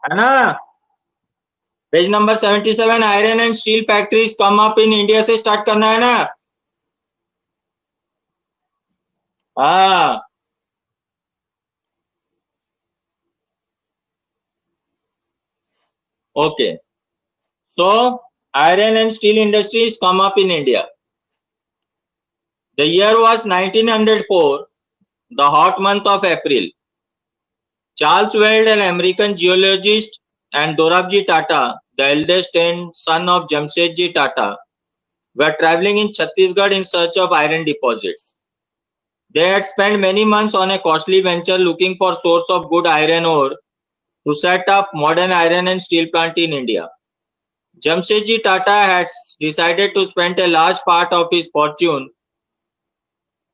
है ना। Page number 77, iron and steel factories come up in India से start करना है ना। हाँ, okay. So iron and steel industries come up in India. The year was 1904, the hot month of April. Charles Weld, an American geologist, and Dorabji Tata, the eldest son of Jamshedji Tata, were traveling in Chhattisgarh in search of iron deposits. They had spent many months on a costly venture looking for source of good iron ore to set up modern iron and steel plant in India. Jamshedji Tata had decided to spend a large part of his fortune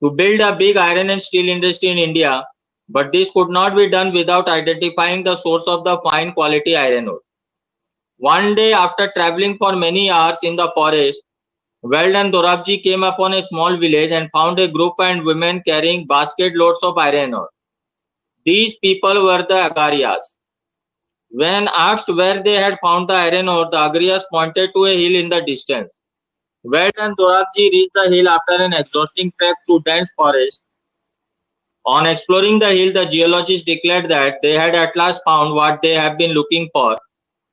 to build a big iron and steel industry in India, but this could not be done without identifying the source of the fine quality iron ore. One day, after traveling for many hours in the forest, Weld and Dorabji came upon a small village and found a group and women carrying basket loads of iron ore. These people were the Agarias. When asked where they had found the iron ore, the Agarias pointed to a hill in the distance. Weld and Dorabji reached the hill after an exhausting trek through dense forest. On exploring the hill, the geologists declared that they had at last found what they have been looking for.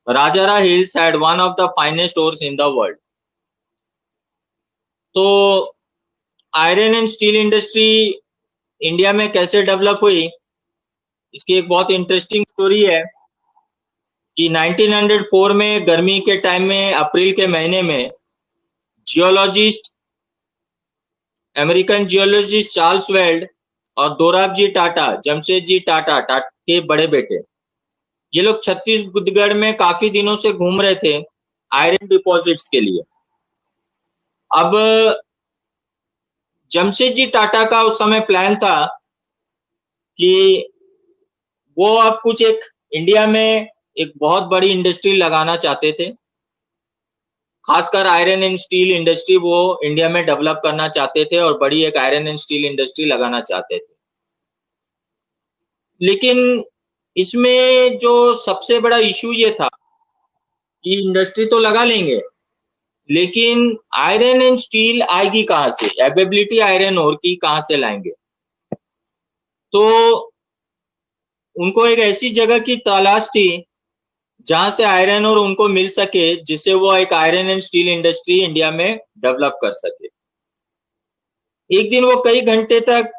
Rajara Hills had one of the finest ores in the world. तो iron and steel industry India में कैसे develop हुई, इसकी एक बहुत interesting story है कि 1904 में गर्मी के टाइम में अप्रैल के महीने में geologist, American geologist Charles weld और दोराबजी टाटा, जमशेदजी टाटा के बड़े बेटे, ये लोग छत्तीसगढ़ में काफी दिनों से घूम रहे थे आयरन डिपॉजिट्स के लिए। अब जमशेदजी टाटा का उस समय प्लान था कि वो अब कुछ एक इंडिया में एक बहुत बड़ी इंडस्ट्री लगाना चाहते थे, खासकर आयरन एंड स्टील इंडस्ट्री वो इंडिया में डेवलप करना चाहते थे और बड़ी एक आयरन एंड स्टील इंडस्ट्री लगाना चाहते थे। लेकिन इसमें जो सबसे बड़ा इशू ये था कि इंडस्ट्री तो लगा लेंगे, लेकिन आयरन एंड स्टील आएगी कहाँ से, अवेलेबिलिटी आयरन ओर की कहाँ से लाएंगे। तो उनको एक ऐसी जगह की तलाश थी जहां से आयरन ओर उनको मिल सके, जिससे वो एक iron and steel industry India में डेवलप कर सके। एक दिन वो कई घंटे तक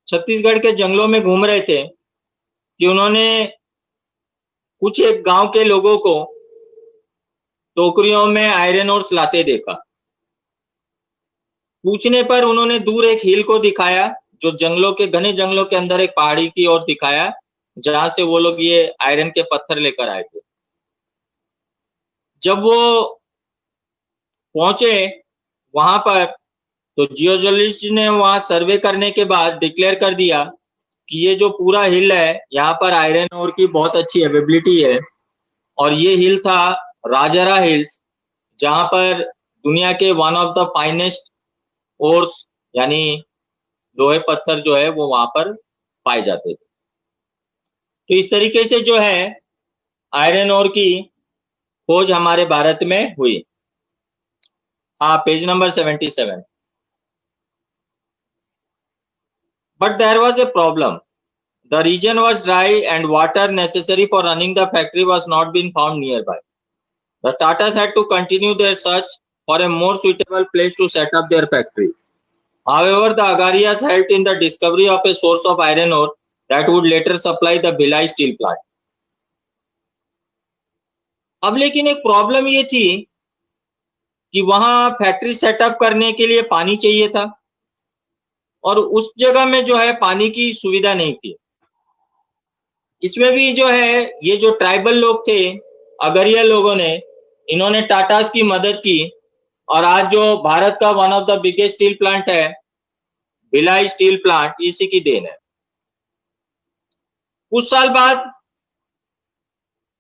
छत्तीसगढ़ के जंगलों में घूम रहे थे कि उन्होंने कुछ एक गांव के लोगों को टोकरियों में आयरन ओर्स लाते देखा। पूछने पर उन्होंने दूर एक हिल को दिखाया, जो जंगलों के घने जंगलों के अंदर एक पहाड़ी की ओर दिखाया, जहां से वो लोग ये आयरन के पत्थर लेकर आए थे। जब वो पहुंचे वहां पर, तो जियोलॉजिस्ट ने वहां सर्वे करने के बाद डिक्लेयर कर दिया कि ये जो पूरा हिल है, यहाँ पर आयरन ओर की बहुत अच्छी अवेलेबिलिटी है। और ये हिल था राजरा हिल्स, जहां पर दुनिया के one of the finest ores यानी लोहे पत्थर जो है वो वहां पर पाए जाते थे। तो इस तरीके से जो है आयरन ओर की खोज हमारे भारत में हुई। हाँ, page number 77। But there was a problem. The region was dry and water necessary for running the factory was not being found nearby. The Tatas had to continue their search for a more suitable place to set up their factory. However, the Agarias helped in the discovery of a source of iron ore that would later supply the Bhilai steel plant. अब लेकिन एक problem ये थी कि वहां factory setup करने के लिए पानी चाहिए था और उस जगह में जो है पानी की सुविधा नहीं थी। इसमें भी जो है ये जो ट्राइबल लोग थे, अगरिया लोगों ने, इन्होंने टाटास की मदद की और आज जो भारत का one of the biggest steel plant है, भिलाई स्टील प्लांट, इसी की देन है। कुछ साल बाद,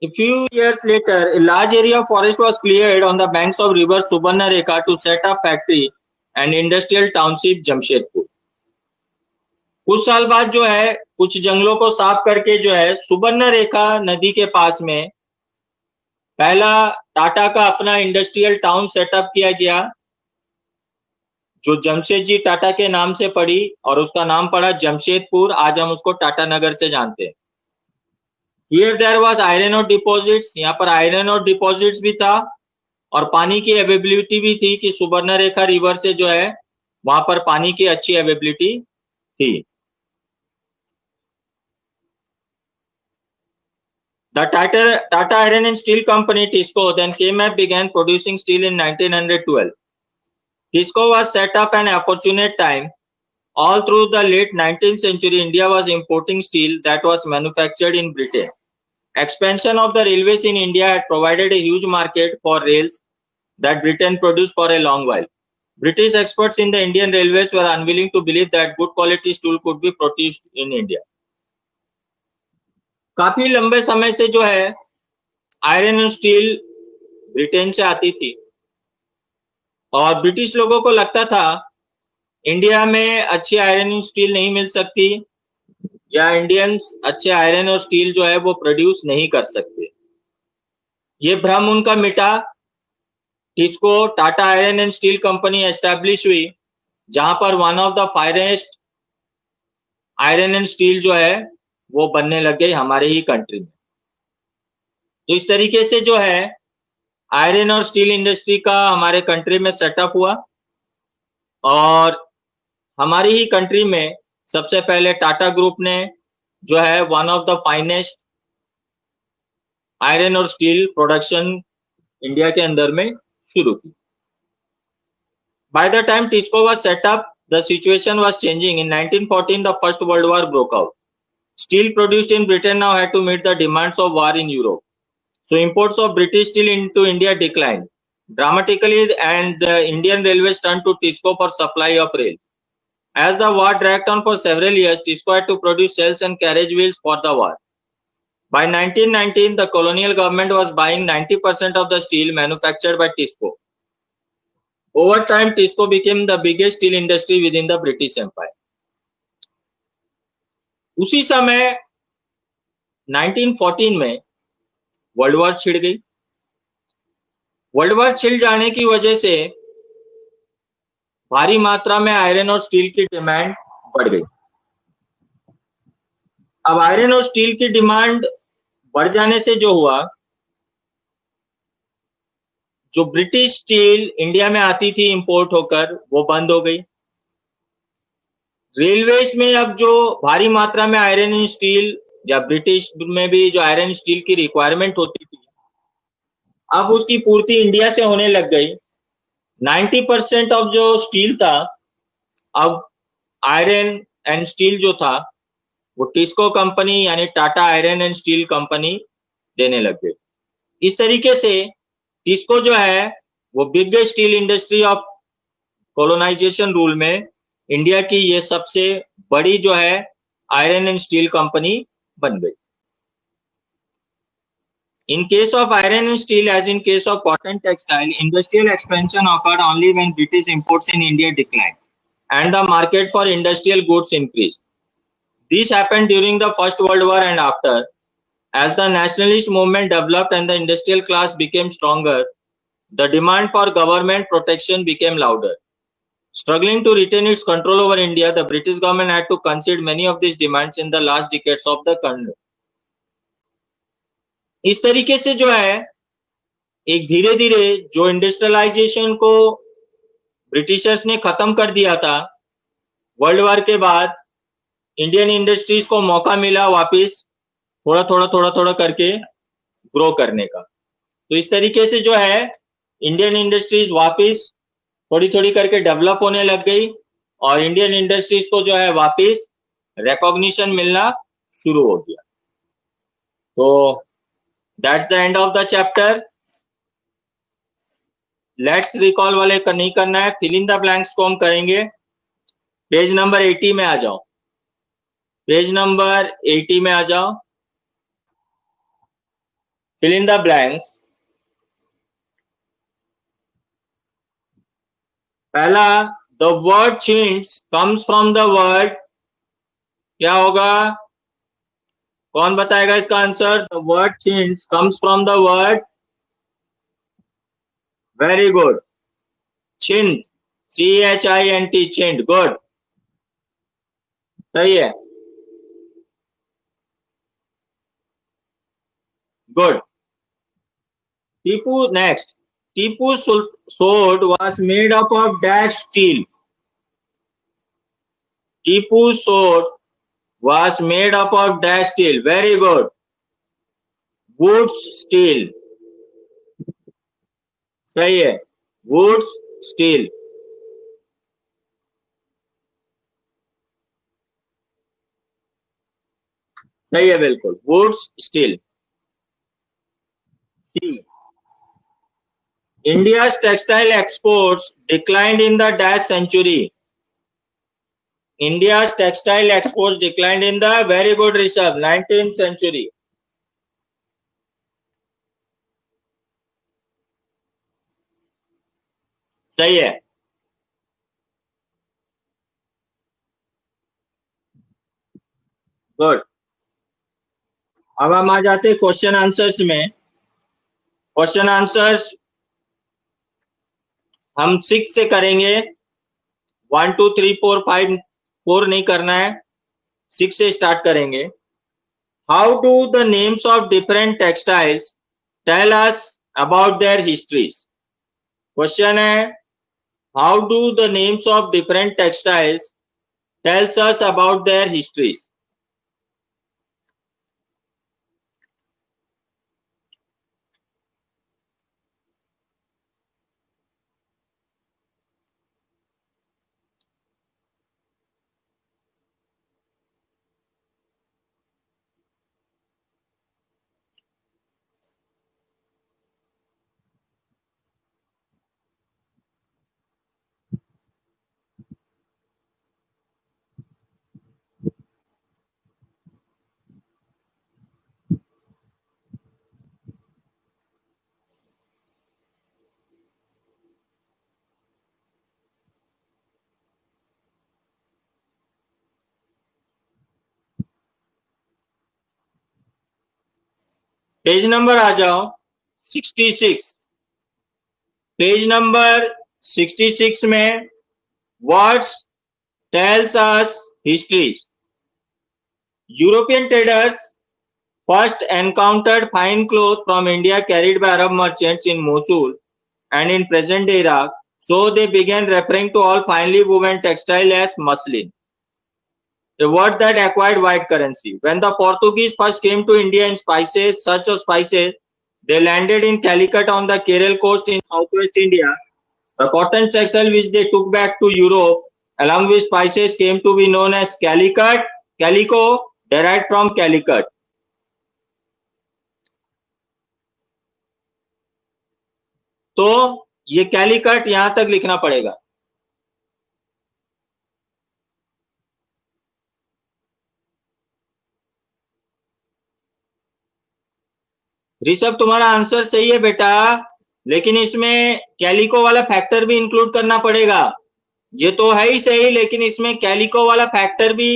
a few years later, a large area of forest was cleared on the banks of river Subarnarekha to set up factory and industrial township Jamshedpur. कुछ साल बाद जो है कुछ जंगलों को साफ करके जो है सुवर्णरेखा नदी के पास में पहला टाटा का अपना इंडस्ट्रियल टाउन सेटअप किया गया, जो जमशेदजी टाटा के नाम से पड़ी और उसका नाम पड़ा जमशेदपुर। आज हम उसको टाटा नगर से जानते हैं। हियर देयर वाज आयरन और डिपॉजिट्स, यहाँ पर आयरन और डिपॉजिट्स भी था और पानी की अवेलेबिलिटी भी थी कि सुवर्णरेखा रिवर से जो है वहां पर पानी की अच्छी अवेलेबिलिटी थी। The Tata Iron and Steel Company TISCO then came and began producing steel in 1912. TISCO was set up an opportune time. All through the late 19th century, India was importing steel that was manufactured in Britain. Expansion of the railways in India had provided a huge market for rails that Britain produced for a long while. British experts in the Indian railways were unwilling to believe that good quality steel could be produced in India. काफी लंबे समय से जो है iron और steel Britain से आती थी और ब्रिटिश लोगों को लगता था इंडिया में अच्छी आयरन और स्टील नहीं मिल सकती या इंडियंस अच्छे आयरन और स्टील जो है वो प्रोड्यूस नहीं कर सकते। ये भ्रम उनका मिटा। TISCO Tata iron and steel company establish हुई, जहां पर one of the finest iron and steel जो है वो बनने लग गई हमारे ही कंट्री में। तो इस तरीके से जो है आयरन और स्टील इंडस्ट्री का हमारे कंट्री में सेटअप हुआ और हमारी ही कंट्री में सबसे पहले टाटा ग्रुप ने जो है one of the finest iron और स्टील प्रोडक्शन इंडिया के अंदर में शुरू की। By the time TISCO was set up, the situation was changing. In 1914, the First World War broke out. Steel produced in Britain now had to meet the demands of war in Europe. So imports of British steel into India declined dramatically and the Indian railways turned to TISCO for supply of rails. As the war dragged on for several years, TISCO had to produce sails and carriage wheels for the war. By 1919, the colonial government was buying 90% of the steel manufactured by TISCO. Over time, TISCO became the biggest steel industry within the British Empire. उसी समय 1914 में world war छिड़ गई। World war छिड़ जाने की वजह से भारी मात्रा में आयरन और स्टील की डिमांड बढ़ गई। अब आयरन और स्टील की डिमांड बढ़ जाने से जो हुआ, जो ब्रिटिश स्टील इंडिया में आती थी इंपोर्ट होकर वो बंद हो गई। रेलवेज में अब जो भारी मात्रा में आयरन एंड स्टील या ब्रिटिश में भी जो आयरन स्टील की रिक्वायरमेंट होती थी, अब उसकी पूर्ति इंडिया से होने लग गई। 90% ऑफ जो स्टील था, अब आयरन एंड स्टील जो था वो टिस्को कंपनी यानी Tata iron and steel company देने लग गई। इस तरीके से टिस्को जो है वो biggest steel industry of colonization rule में इंडिया की ये सबसे बड़ी जो है आयरन एंड स्टील कंपनी बन गई। In case of iron and steel, as in case of cotton textile, industrial expansion occurred only when British imports in India declined and the market for industrial goods increased. This happened during the First World War and after. As the nationalist movement developed and the industrial class became stronger, the demand for government protection became louder. Struggling to retain its control over India, the British government had to concede many of these demands in the last decades of the country. इस तरीके से जो है एक धीरे धीरे जो industrialisation को ब्रिटिशर्स ने खत्म कर दिया था, वर्ल्ड वॉर के बाद इंडियन इंडस्ट्रीज को मौका मिला वापस थोड़ा थोड़ा करके ग्रो करने का। तो इस तरीके से जो है इंडियन इंडस्ट्रीज वापस थोड़ी करके डेवलप होने लग गई और इंडियन इंडस्ट्रीज को जो है वापस रिकॉग्निशन मिलना शुरू हो गया। तो that's the end of the chapter. Let's recall वाले नहीं करना है, fill in the blanks को हम करेंगे। पेज नंबर 80 में आ जाओ, पेज नंबर 80 में आ जाओ। fill in the blanks। पहला, the word chintz comes from the word क्या होगा? कौन बताएगा इसका answer? The word chhint comes from the word, very good, chhint, CHINT, chhint, good, सही है, good. Tipu next. Tipu's sword was made up of dash steel. Tipu's sword was made up of dash steel. Very good. Woods steel. सही है. Woods steel. सही है बिल्कुल. Woods steel. C. India's textile exports declined in the dash century. India's textile exports declined in the, very good Rishabh, 19th century. सही है. Good. अब हम आ जाते हैं क्वेश्चन आंसर्स में. क्वेश्चन आंसर्स हम 6 से करेंगे. 1 2 3 4 5 4 नहीं करना है, 6 से स्टार्ट करेंगे. How do the names of different textiles tell us about their histories? Question है, how do the names of different textiles tells us about their histories? Page number आ जाओ, 66. पेज नंबर 66 में words tells us histories. European traders first encountered fine cloth from India carried by Arab merchants in Mosul and in present day Iraq, so they began referring to all finely woven textile as muslin, a word that acquired wide currency. When the Portuguese first came to India in spices, such as spices, they landed in Calicut on the Kerala coast in southwest India. The cotton textile which they took back to Europe, along with spices, came to be known as Calicut, calico, derived from Calicut. तो ये कैलिकट यहां तक लिखना पड़ेगा. ऋषभ तुम्हारा answer सही है बेटा, लेकिन इसमें कैलिको वाला फैक्टर भी इंक्लूड करना पड़ेगा. ये तो है ही सही, लेकिन इसमें कैलिको वाला फैक्टर भी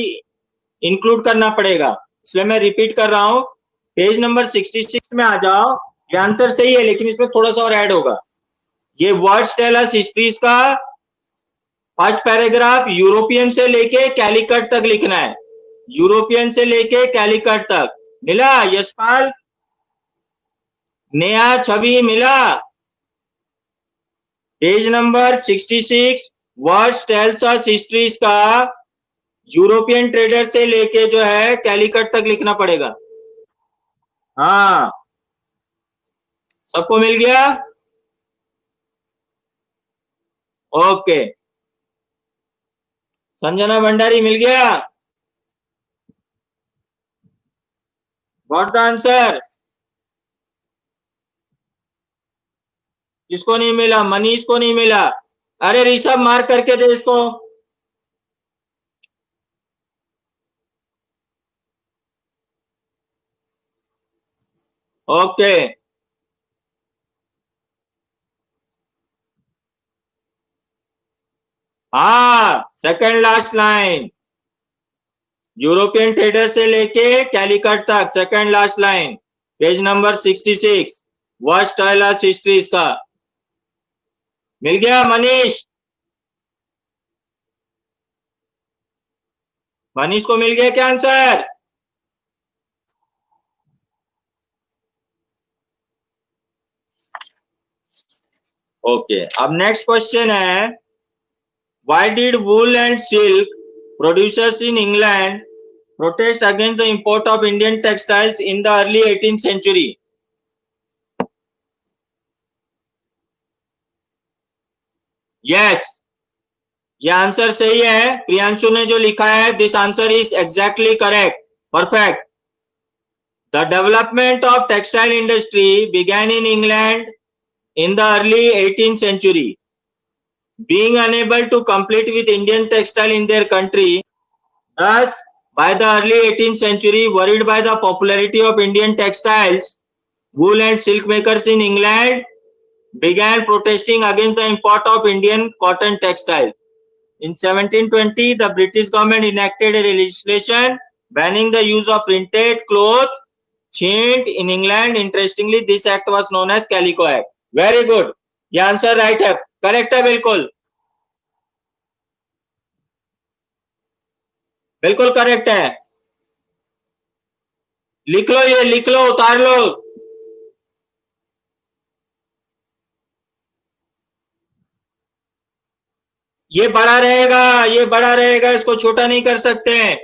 इंक्लूड करना पड़ेगा. इसलिए मैं रिपीट कर रहा हूं, पेज नंबर 66 में आ जाओ. ये आंसर सही है, लेकिन इसमें थोड़ा सा और ऐड होगा. ये वर्ड्स टेल अस हिस्ट्रीज का फर्स्ट पैराग्राफ यूरोपियन से लेके कैलिकट तक लिखना है. यूरोपियन से लेके कैलिकट तक. मिला यशपाल? नेहा, छवि, मिला? Page number 66 words tells us histories का यूरोपियन ट्रेडर से लेके जो है कैलिकट तक लिखना पड़ेगा. हाँ, सबको मिल गया? ओके. संजना भंडारी मिल गया? What the answer? किसको नहीं मिला? मनीष को नहीं मिला? अरे ऋषभ मार्क करके दे इसको. ओके. हाँ, second last line. European trader से लेके कैलिकट तक, second last line, page number 66, वर्स्ट टाइलर्स हिस्ट्री इसका मिल गया। मनीष, मनीष को मिल गया क्या आंसर? ओके, अब नेक्स्ट क्वेश्चन है, why did wool and silk producers in England protest against the import of Indian textiles in the early 18th century? Yes, ये आंसर सही है। प्रियांशु ने जो लिखा है, this answer is exactly correct, perfect. The development of textile industry began in England in the early 18th century. Being unable to compete with Indian textile in their country, thus by the early 18th century, worried by the popularity of Indian textiles, wool and silk makers in England began protesting against the import of Indian cotton textiles. In 1720, the British government enacted a legislation banning the use of printed cloth changed in England. Interestingly, this act was known as Calico Act. Very good. ये answer right है, correct है, बिल्कुल बिल्कुल correct है। लिख लो, ये लिख लो, उतार लो। ये बड़ा रहेगा, ये बड़ा रहेगा, इसको छोटा नहीं कर सकते हैं।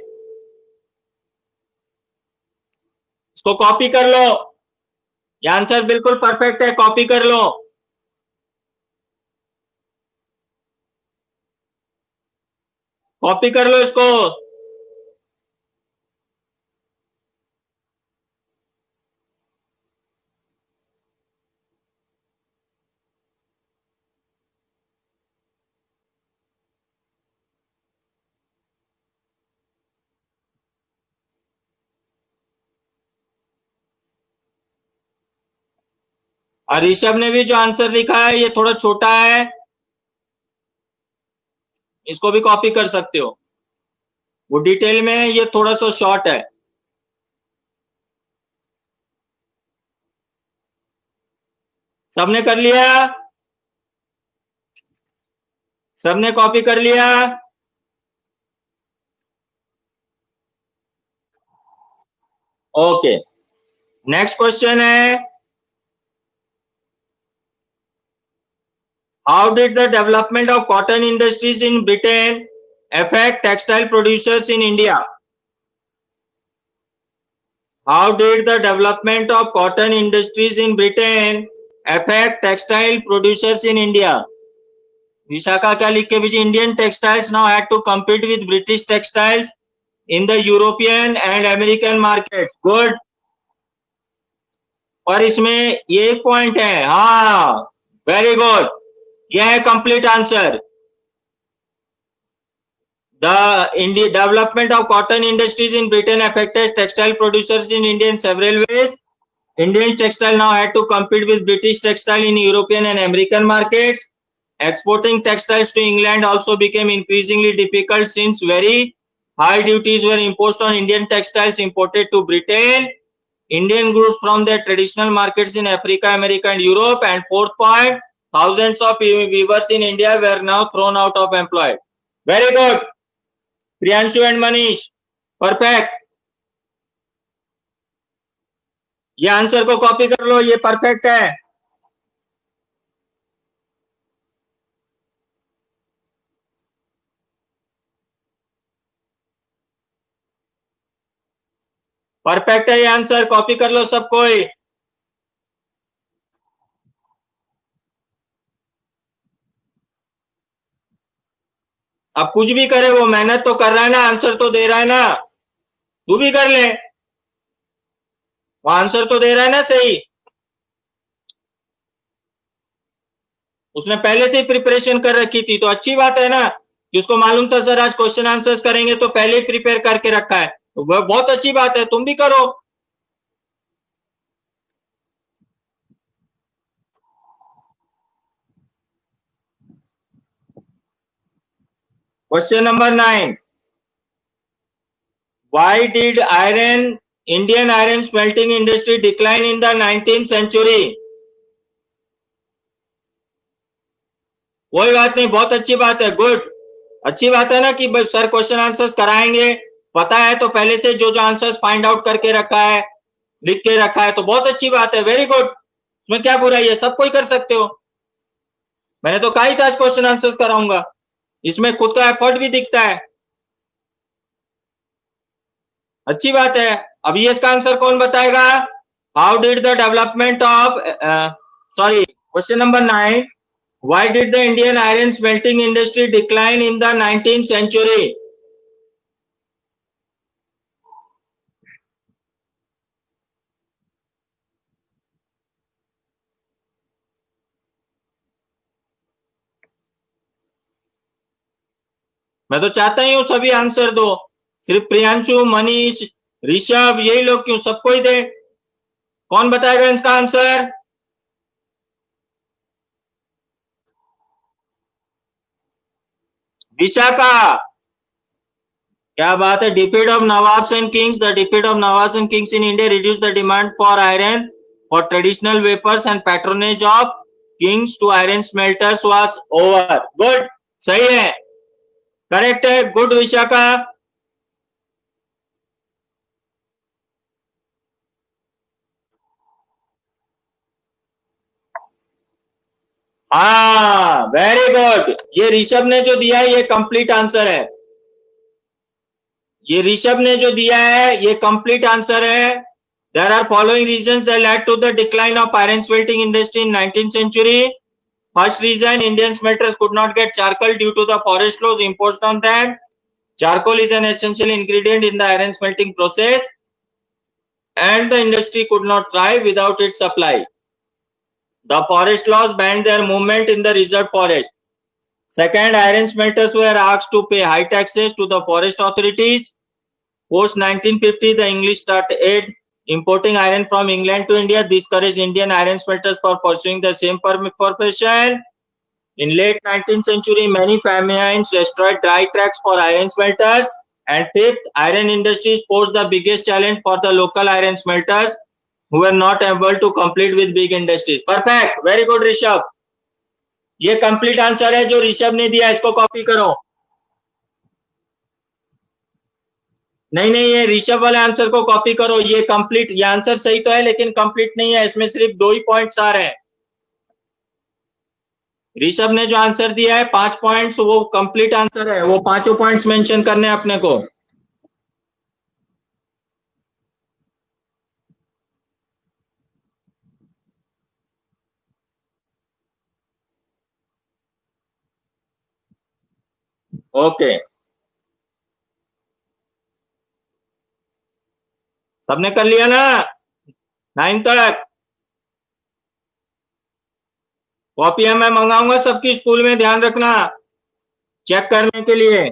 इसको कॉपी कर लो, ये आंसर बिल्कुल परफेक्ट है, कॉपी कर लो। कॉपी कर लो इसको। और ऋषभ ने भी जो आंसर लिखा है, ये थोड़ा छोटा है, इसको भी कॉपी कर सकते हो। वो डिटेल में है, ये थोड़ा सा शॉर्ट है। सबने कर लिया? सबने कॉपी कर लिया? ओके, नेक्स्ट क्वेश्चन है, how did the development of cotton industries in Britain affect textile producers in India? How did the development of cotton industries in Britain affect textile producers in India? Vishakha क्या लिख के भेजी? Indian textiles now had to compete with British textiles in the European and American markets. Good. और इसमें ये एक point है, हाँ, वेरी गुड, यह है complete answer. The development of cotton industries in Britain affected textile producers in India in several ways. Indian textile now had to compete with British textile in European and American markets. Exporting textiles to England also became increasingly difficult since very high duties were imposed on Indian textiles imported to Britain. Indian goods from their traditional markets in Africa, America, and Europe. And fourth point, thousands of weavers in India were now thrown out of employment. Very good. Priyanshu and Manish, perfect. ये answer को copy कर लो, ये perfect है। Perfect है ये answer, copy कर लो सब कोई। अब कुछ भी करे, वो मेहनत तो कर रहा है ना, आंसर तो दे रहा है ना, तू भी कर ले, वो आंसर तो दे रहा है ना सही। उसने पहले से ही प्रिपरेशन कर रखी थी, तो अच्छी बात है ना कि उसको मालूम था सर आज क्वेश्चन आंसर्स करेंगे, तो पहले ही प्रिपेयर करके रखा है, तो वह बहुत अच्छी बात है, तुम भी करो। Question number 9, Why did Indian iron smelting industry decline in the 19th century? कोई बात नहीं, बहुत अच्छी बात है, गुड। अच्छी बात है ना कि सर क्वेश्चन आंसर्स कराएंगे, पता है तो पहले से जो जो आंसर्स फाइंड आउट करके रखा है, लिख के रखा है, तो बहुत अच्छी बात है, वेरी गुड। इसमें क्या बुराई है, सब कोई कर सकते हो। मैंने तो कहा ही था आज क्वेश्चन आंसर्स कराऊंगा, इसमें खुद का एफर्ट भी दिखता है, अच्छी बात है। अभी इसका आंसर कौन बताएगा? How did the development of sorry, question number 9, why did the Indian iron smelting industry decline in the 19th century? मैं तो चाहता ही हूं सभी आंसर दो, सिर्फ प्रियांशु, मनीष, ऋषभ, यही लोग क्यों, सबको ही दे। कौन बताएगा इसका आंसर? विशाखा, क्या बात है। Defeat of nawabs and kings, the defeat of nawabs and kings in India reduce the demand for iron for traditional weapons and patronage of kings to iron smelters was over. Good, सही है, करेक्ट है, good Vishakha. हाँ, very good. ये ऋषभ ने जो दिया है ये कंप्लीट आंसर है, ये ऋषभ ने जो दिया है ये कंप्लीट आंसर है। There are following reasons that led to the decline of iron smelting industry in 19th century. First reason, Indian smelters could not get charcoal due to the forest laws imposed on them. Charcoal is an essential ingredient in the iron smelting process, and the industry could not thrive without its supply. The forest laws banned their movement in the reserved forest. Second, iron smelters were asked to pay high taxes to the forest authorities. Post 1950, the English started importing iron from England to India. This discouraged Indian iron smelters from pursuing the same profession. In late 19th century, many famines destroyed dry tracks for iron smelters. And fifth, iron industries posed the biggest challenge for the local iron smelters, who were not able to compete with big industries. Perfect, very good Rishabh. ये complete answer है जो ऋषभ ने दिया, इसको copy करो। नहीं नहीं, ये ऋषभ वाले आंसर को कॉपी करो, ये कंप्लीट, ये आंसर सही तो है लेकिन कंप्लीट नहीं है, इसमें सिर्फ 2 ही पॉइंट्स आ रहे हैं। ऋषभ ने जो आंसर दिया है 5 पॉइंट्स, वो कंप्लीट आंसर है, वो पांचों पॉइंट्स मेंशन करने हैं अपने को। ओके, सबने कर लिया ना 9 तक? कॉपियां मैं मंगाऊंगा सबकी स्कूल में, ध्यान रखना चेक करने के लिए।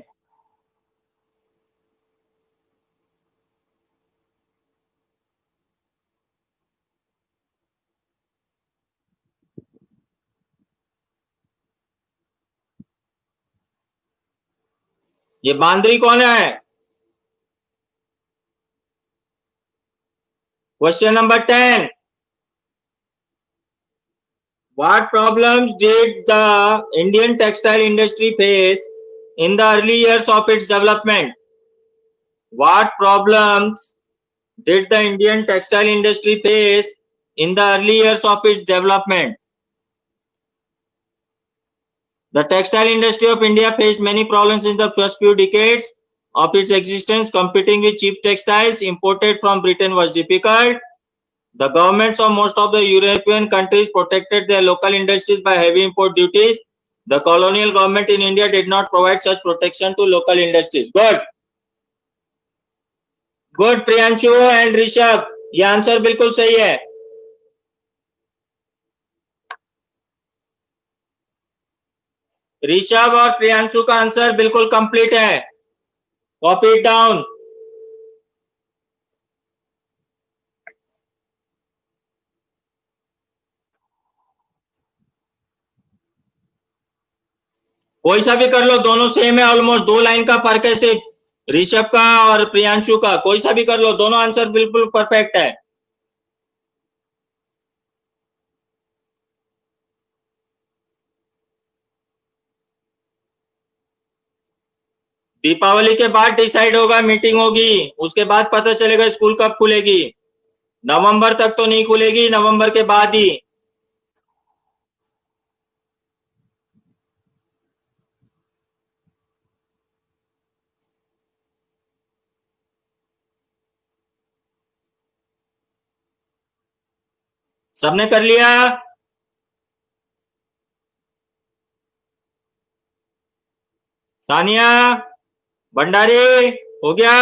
ये बांद्री कौन है? Question number 10, what problems did the Indian textile industry face in the early years of its development? What problems did the Indian textile industry face in the early years of its development? The textile industry of India faced many problems in the first few decades of its existence. Competing with cheap textiles imported from Britain was difficult. The governments of most of the European countries protected their local industries by heavy import duties. The colonial government in India did not provide such protection to local industries. Good. Good, Priyanshu and Rishabh. ये answer बिल्कुल सही है। ऋषभ और प्रियांशु का answer बिल्कुल complete है, copy it down. कोई सा भी कर लो, दोनों सेम है ऑलमोस्ट, 2 लाइन का फर्क है सिर्फ। ऋषभ का और प्रियांशु का, कोई सा भी कर लो, दोनों आंसर बिल्कुल परफेक्ट है। दीपावली के बाद डिसाइड होगा, मीटिंग होगी, उसके बाद पता चलेगा स्कूल कब खुलेगी। नवंबर तक तो नहीं खुलेगी, नवंबर के बाद ही। सबने कर लिया? सानिया, भंडारी, हो गया?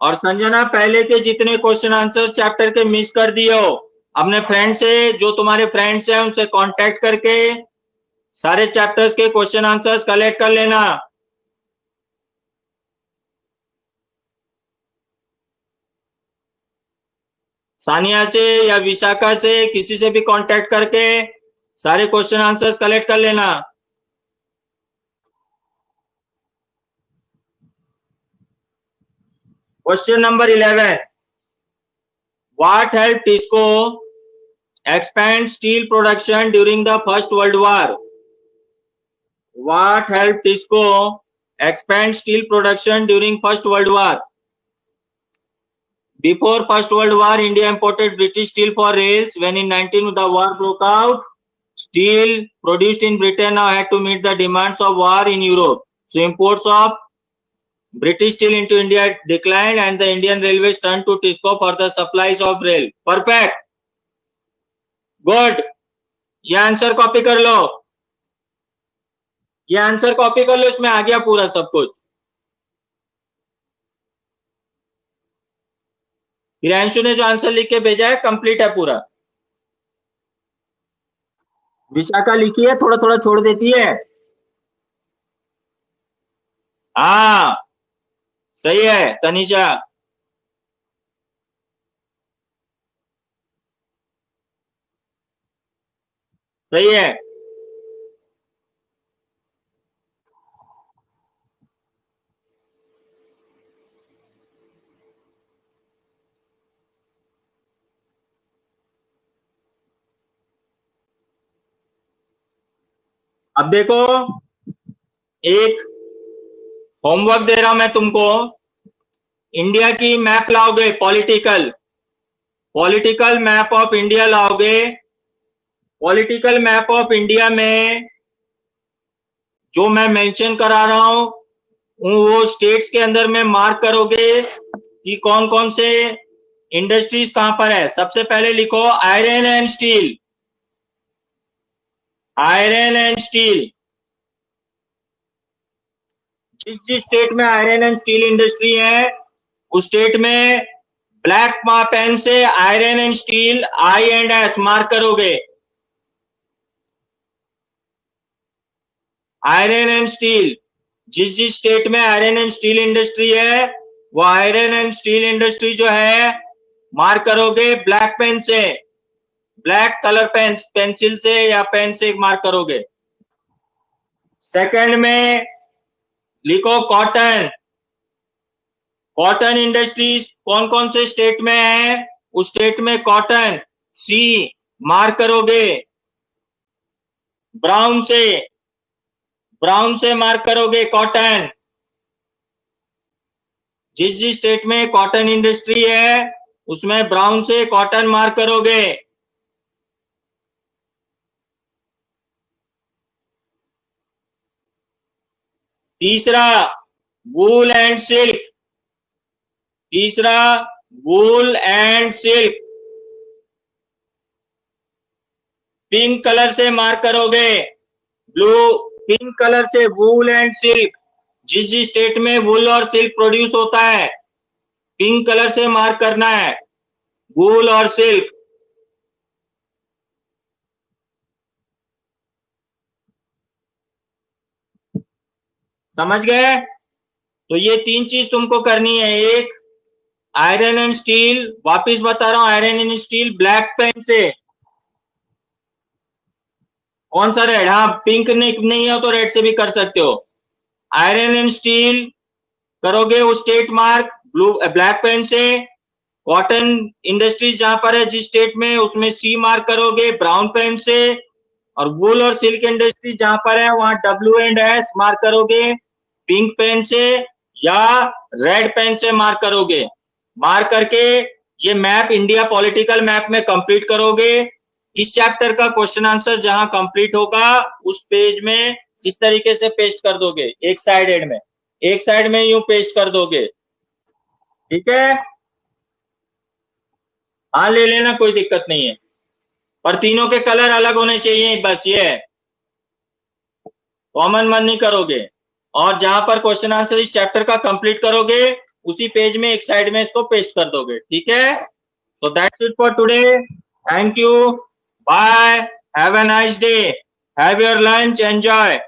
और संजना, पहले के जितने क्वेश्चन आंसर चैप्टर के मिस कर दिए हो, अपने फ्रेंड से, जो तुम्हारे फ्रेंड्स हैं उनसे कांटेक्ट करके सारे चैप्टर्स के क्वेश्चन आंसर्स कलेक्ट कर लेना। सानिया से या विशाखा से, किसी से भी कांटेक्ट करके सारे क्वेश्चन आंसर्स कलेक्ट कर लेना। Question number 11, what help TISCO expand steel production during the First World War? What helped Tisco expand steel production during First World War? Before First World War, India imported British steel for rails. When in 19 the war broke out, steel produced in Britain now had to meet the demands of war in Europe. So imports of British steel into India declined and the Indian Railways turned to Tisco for the supplies of rail. Perfect. Good. ये answer copy कर लो, ये answer copy कर लो, इसमें आ गया पूरा सब कुछ। हिरांशु ने जो आंसर लिख के भेजा है कंप्लीट है पूरा। विशाखा लिखी है, थोड़ा थोड़ा छोड़ देती है। हाँ, सही है तनिषा। सही है। अब देखो, एक होमवर्क दे रहा हूं मैं तुमको। इंडिया की मैप लाओगे, political political map of India लाओगे। पॉलिटिकल मैप ऑफ इंडिया में जो मैं मेंशन करा रहा हूं वो स्टेट्स के अंदर में मार्क करोगे कि कौन कौन से इंडस्ट्रीज कहां पर है। सबसे पहले लिखो iron and steel. Iron and steel, जिस जिस स्टेट में आयरन एंड स्टील इंडस्ट्री है उस स्टेट में ब्लैक पेन से iron and steel INS mark करोगे। आयरन एंड स्टील, जिस जिस स्टेट में आयरन एंड स्टील इंडस्ट्री है वो आयरन एंड स्टील इंडस्ट्री जो है मार्क करोगे ब्लैक पेन से, ब्लैक कलर पेंसिल से या पेन से मार्क करोगे। सेकंड में लिखो कॉटन। कॉटन इंडस्ट्रीज कौन कौन से स्टेट में है, उस स्टेट में कॉटन C मार्क करोगे। ब्राउन से, ब्राउन से मार्क करोगे कॉटन। जिस जिस स्टेट में कॉटन इंडस्ट्री है उसमें ब्राउन से कॉटन मार्क करोगे। तीसरा वूल एंड सिल्क। तीसरा wool and silk, pink colour से मार्क करोगे। ब्लू, पिंक कलर से वूल एंड सिल्क, जिस जिस स्टेट में वूल और सिल्क प्रोड्यूस होता है पिंक कलर से मार्क करना है, वूल और सिल्क। समझ गए? तो ये तीन चीज तुमको करनी है। एक आयरन एंड स्टील, वापिस बता रहा हूं, iron and steel black pen से, कौन सा रेड, हाँ पिंक नहीं हो तो रेड से भी कर सकते हो। आयरन एंड स्टील करोगे वो state mark blue black pen से। कॉटन इंडस्ट्रीज जहां पर है जिस स्टेट में, उसमें सी मार्क करोगे ब्राउन पेन से। और वूल और सिल्क इंडस्ट्री जहां पर है वहां डब्ल्यू एंड एस मार्क करोगे पिंक पेन से या रेड पेन से मार्क करोगे। मार्क करके ये मैप इंडिया पॉलिटिकल मैप में कंप्लीट करोगे। इस चैप्टर का क्वेश्चन आंसर जहां कंप्लीट होगा उस पेज में इस तरीके से पेस्ट कर दोगे, एक साइड में यूं पेस्ट कर दोगे, ठीक है। हाँ ले लेना, कोई दिक्कत नहीं है, पर तीनों के कलर अलग होने चाहिए, बस ये है, कॉमन मन नहीं करोगे। और जहां पर क्वेश्चन आंसर इस चैप्टर का कंप्लीट करोगे उसी पेज में एक साइड में इसको पेस्ट कर दोगे, ठीक है। So that's it for today, thank you, bye, have a nice day, have your lunch, enjoy.